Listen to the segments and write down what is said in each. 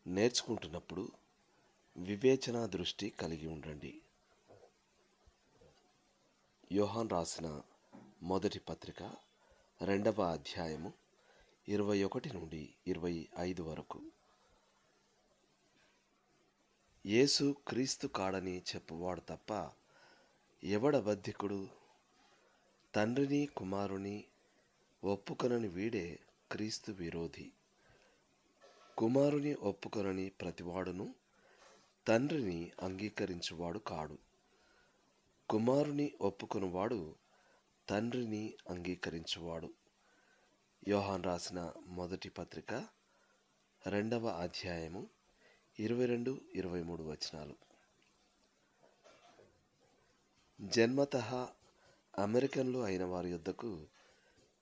నేర్చుకుంటున్నప్పుడు వివేచన దృష్టి కలిగి ఉండండి. యోహాన్ రాసిన మొదటి పత్రిక 2వ అధ్యాయము 21 నుండి 25 వరకు. యేసు క్రీస్తు కాడని చెప్పువాడు తప్ప ఎవడబద్ధికుడు? తండ్రిని కుమారుని ఒప్పుకొనని వీడే క్రీస్తు విరోధి. కుమారుని ఒప్పుకొనని ప్రతివాడును తండ్రిని అంగీకరించువాడు కాడు. కుమారుని ఒప్పుకొనువాడు తండ్రిని అంగీకరించువాడు. యోహాన్ రాసిన మొదటి పత్రిక 2వ అధ్యాయము 22-23 వచనాలు. జన్మతః అమెరికన్లు అయిన వారి యొద్దకు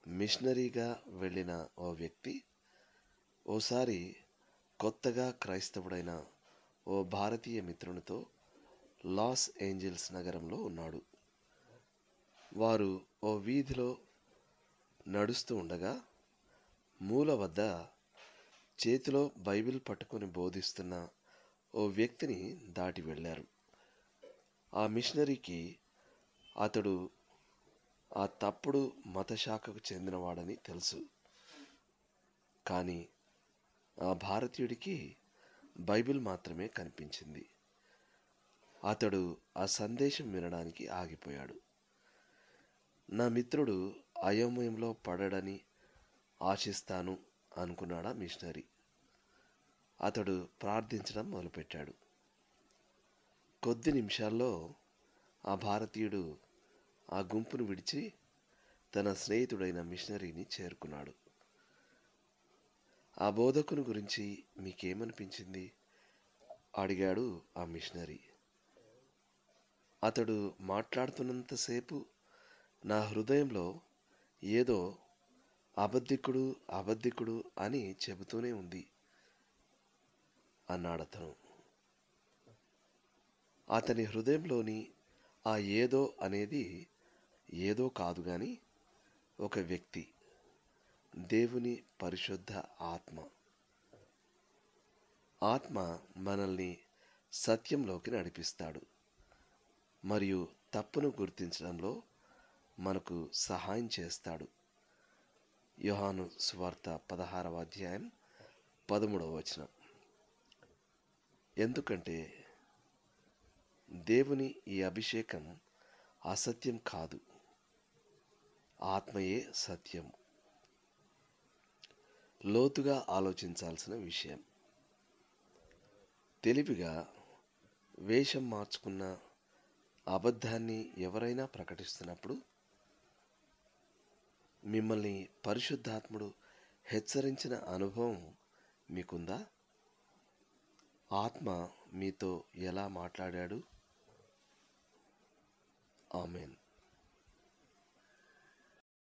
మిషనరీగా వెళ్ళిన ఓ వ్యక్తి ఓసారి కొత్తగా క్రైస్తవుడైన ఓ భారతీయ మిత్రునితో లాస్ ఏంజల్స్ నగరంలో ఉన్నాడు. వారు ఓ వీధిలో నడుస్తూ ఉండగా మూల వద్ద చేతిలో బైబిల్ పట్టుకొని బోధిస్తున్న ఓ వ్యక్తిని దాటి వెళ్ళారు. ఆ మిషనరీకి అతడు ఆ తప్పుడు మతశాఖకు చెందినవాడని తెలుసు. కానీ ఆ భారతీయుడికి బైబిల్ మాత్రమే కనిపించింది. అతడు ఆ సందేశం వినడానికి ఆగిపోయాడు. నా మిత్రుడు అయోమయంలో పడడని ఆశిస్తాను అనుకున్నాడా మిషనరీ. అతడు ప్రార్థించడం మొదలుపెట్టాడు. కొద్ది నిమిషాల్లో ఆ భారతీయుడు ఆ గుంపును విడిచి తన స్నేహితుడైన మిషనరీని చేరుకున్నాడు. ఆ బోధకుని గురించి మీకేమనిపించింది? అడిగాడు ఆ మిషనరీ. అతడు మాట్లాడుతున్నంతసేపు నా హృదయంలో ఏదో అబద్ధికుడు అబద్ధికుడు అని చెబుతూనే ఉంది అన్నాడతను. అతని హృదయంలోని ఆ ఏదో అనేది ఏదో కాదు గాని ఒక వ్యక్తి, దేవుని పరిశుద్ధ ఆత్మ. ఆత్మ మనల్ని సత్యంలోకి నడిపిస్తాడు మరియు తప్పును గుర్తించడంలో మనకు సహాయం చేస్తాడు. యోహాను సువార్త 16వ అధ్యాయం 13వ వచనం. ఎందుకంటే దేవుని ఈ అభిషేకం అసత్యం కాదు, ఆత్మయే సత్యం. లోతుగా ఆలోచించాల్సిన విషయం. తెలివిగా వేషం మార్చుకున్న అబద్ధాన్ని ఎవరైనా ప్రకటిస్తున్నప్పుడు మిమ్మల్ని పరిశుద్ధాత్ముడు హెచ్చరించిన అనుభవం మీకుందా? ఆత్మ మీతో ఎలా మాట్లాడాడు? ఆమేన్.